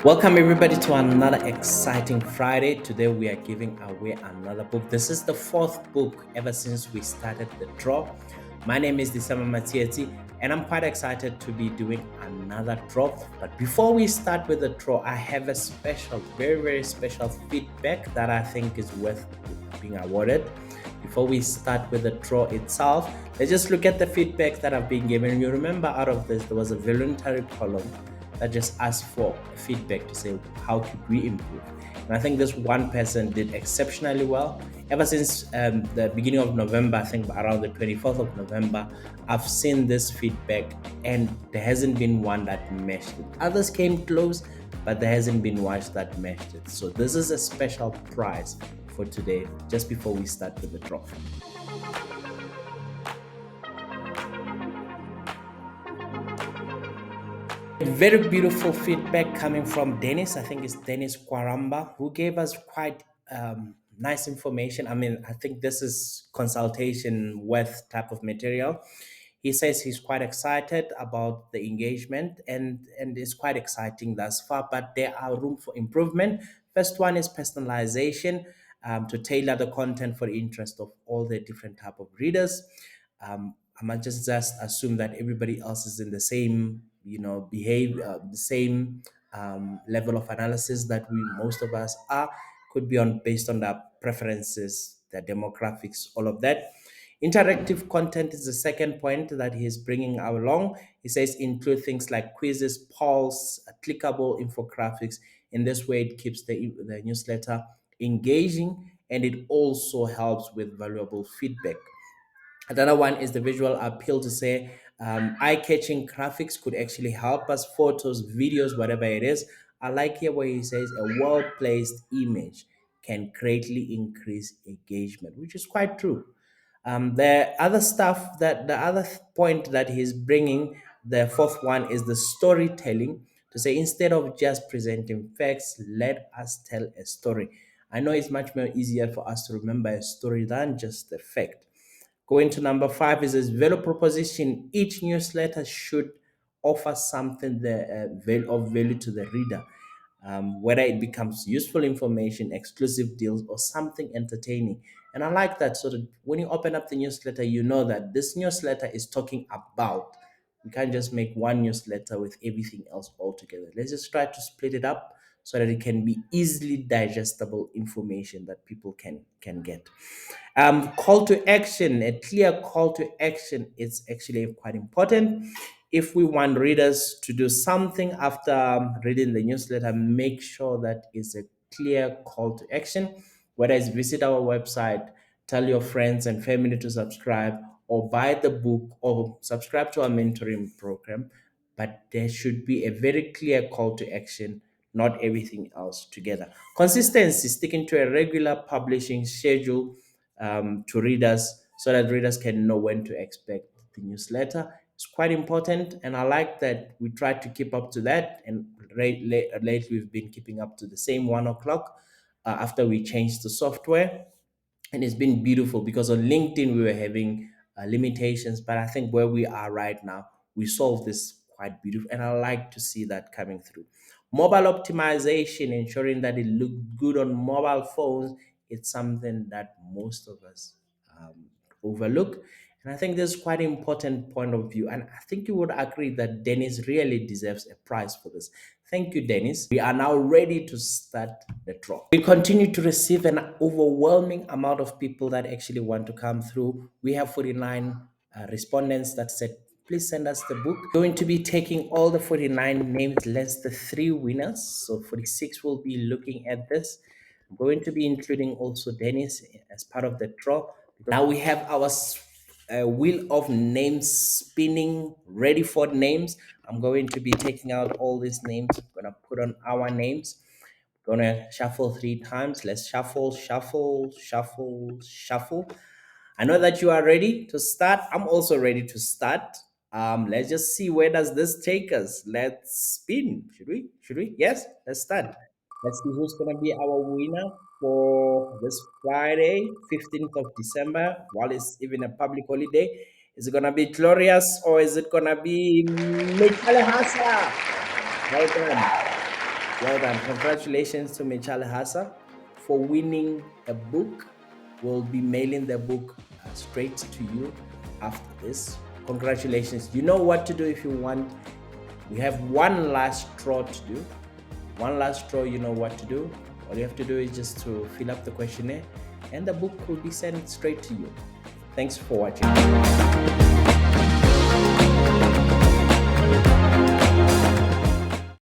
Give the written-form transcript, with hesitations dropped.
Welcome everybody to another exciting Friday. Today we are giving away another book. This is the fourth book ever since we started the draw. My name is Disama Matieti and I'm quite excited to be doing another draw. But before we start with the draw, I have a special, very special feedback that I think is worth being awarded. Before we start with the draw itself, let's just look at the feedback that I've been given. You remember out of this, there was a voluntary column that just asked for feedback to say how could we improve. And I think this one person did exceptionally well. Ever since the beginning of November, I think around the 24th of November, I've seen this feedback and there hasn't been one that matched it. Others came close, but there hasn't been one that matched it. So this is a special prize for today, just before we start with the draw. Very beautiful feedback coming from Dennis. I think it's Dennis Quaramba, who gave us quite nice information. I mean, I think this is consultation worth type of material. He says he's quite excited about the engagement and it's quite exciting thus far, but there are room for improvement. First one is personalization, to tailor the content for the interest of all the different type of readers. I might just assume that everybody else is in the same, behave the same level of analysis that we most of us are. Could be on based on their preferences, their demographics, all of that. Interactive content is the second point that he's bringing along. He says include things like quizzes, polls, clickable infographics. In this way, it keeps the newsletter engaging and it also helps with valuable feedback. Another one is the visual appeal to say eye-catching graphics could actually help us, photos, videos, whatever it is. I like here where he says a well-placed image can greatly increase engagement, which is quite true. The other stuff that the other point that he's bringing, the fourth one is the storytelling to say instead of just presenting facts, let us tell a story. I know it's much more easier for us to remember a story than just a fact. Going to number five is this value proposition. Each newsletter should offer something of value to the reader, whether it becomes useful information, exclusive deals, or something entertaining. And I like that. So that when you open up the newsletter, you know that this newsletter is talking about. We can't just make one newsletter with everything else all together. Let's just try to split it up so that it can be easily digestible information that people can get. Call to action, a clear call to action is actually quite important. If we want readers to do something after reading the newsletter, make sure that it's a clear call to action, whether it's visit our website, tell your friends and family to subscribe, or buy the book, or subscribe to our mentoring program. But there should be a very clear call to action, not everything else together. Consistency, sticking to a regular publishing schedule to readers so that readers can know when to expect the newsletter. It's quite important, and I like that we try to keep up to that. And lately, we've been keeping up to the same 1 o'clock after we changed the software, and it's been beautiful because on LinkedIn we were having limitations, but I think where we are right now, we solved this quite beautiful, and I like to see that coming through. Mobile optimization, ensuring that it looked good on mobile phones, it's something that most of us overlook. And I think this is quite an important point of view. And I think you would agree that Dennis really deserves a prize for this. Thank you, Dennis. We are now ready to start the draw. We continue to receive an overwhelming amount of people that actually want to come through. We have 49 respondents that said, please send us the book. Going to be taking all the 49 names, less the three winners. So 46 will be looking at this. I'm going to be including also Dennis as part of the draw. Now we have our wheel of names spinning, ready for names. I'm going to be taking out all these names. I'm going to put on our names. Going to shuffle 3 times. Let's shuffle, shuffle, shuffle, shuffle. I know that you are ready to start. I'm also ready to start. Let's just see where does this take us. Let's spin. Should we? Should we? Yes. Let's start. Let's see who's gonna be our winner for this Friday, 15th of December, while it's even a public holiday. Is it gonna be Glorious or is it gonna be Michelle Hassa? Well done. Well done. Congratulations to Michal Hassa for winning a book. We'll be mailing the book straight to you after this. Congratulations. You know what to do if you want. We have one last draw to do. One last draw, you know what to do. All you have to do is just to fill up the questionnaire and the book will be sent straight to you. Thanks for watching.